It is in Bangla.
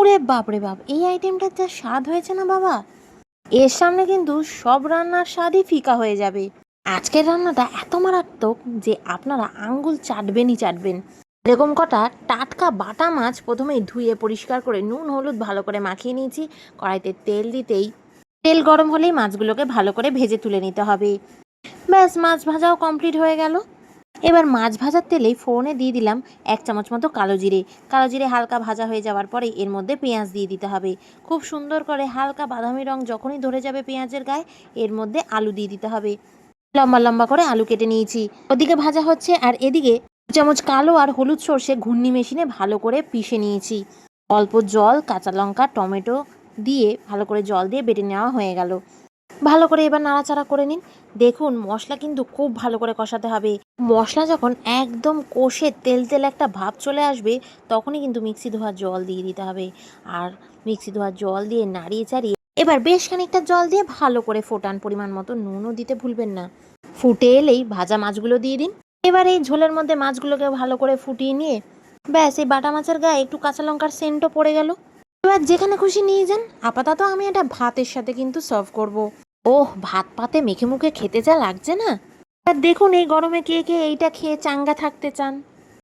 ওরে বাপ রে বাপ, এই আইটেমটার যা স্বাদ হয়েছে না বাবা, এর সামনে কিন্তু সব রান্নার স্বাদই ফিকা হয়ে যাবে। আজকের রান্নাটা এত মারাত্মক যে আপনারা আঙ্গুল চাটবেনই চাটবেন। এরকম কটা টাটকা বাটা মাছ প্রথমেই ধুয়ে পরিষ্কার করে নুন হলুদ ভালো করে মাখিয়ে নিয়েছি। কড়াইতে তেল দিতেই তেল গরম হলেই মাছগুলোকে ভালো করে ভেজে তুলে নিতে হবে। ব্যাস, মাছ ভাজাও কমপ্লিট হয়ে গেল। এবার মাছ ভাজার তেলেই ফোড়নে দিয়ে দিলাম 1 চামচ মতো কালো জিরে। কালো জিরে হালকা ভাজা হয়ে যাওয়ার পরে এর মধ্যে পেঁয়াজ দিয়ে দিতে হবে। খুব সুন্দর করে হালকা বাদামি রং যখনই ধরে যাবে পেঁয়াজের গায়ে, এর মধ্যে আলু দিয়ে দিতে হবে। লম্বা লম্বা করে আলু কেটে নিয়েছি। ওদিকে ভাজা হচ্ছে আর এদিকে 2 চামচ কালো আর হলুদ সর্ষে ঘূর্ণি মেশিনে ভালো করে পিষে নিয়েছি। অল্প জল, কাঁচা লঙ্কা, টমেটো দিয়ে ভালো করে জল দিয়ে বেটে নেওয়া হয়ে গেল। ভালো করে এবার নাড়াচাড়া করে নিন। দেখুন, মশলা কিন্তু খুব ভালো করে কষাতে হবে। মশলা যখন একদম কষে তেল তেল একটা ভাব চলে আসবে, তখনই কিন্তু মিক্সি ধোয়ার জল দিয়ে দিতে হবে। আর মিক্সি ধোয়ার জল দিয়ে নাড়িয়ে চাড়িয়ে এবার বেশ খানিকটা জল দিয়ে ভালো করে ফোটান। পরিমাণ মতো নুনও দিতে ভুলবেন না। ফুটে এলেই ভাজা মাছগুলো দিয়ে দিন। এবার এই ঝোলের মধ্যে মাছগুলোকে ভালো করে ফুটিয়ে নিয়ে ব্যাস, এই বাটা মাছের গায়ে একটু কাঁচা লঙ্কার সেন্টও পড়ে গেল। এবার যেখানে খুশি নিয়ে যান। আপাতত আমি এটা ভাতের সাথে কিন্তু সার্ভ করব। ওহ, ভাত পাতে মেখে মুখে খেতে যা লাগছে না। আর দেখুন, এই গরমে কে কে এইটা খেয়ে চাঙ্গা থাকতে চান।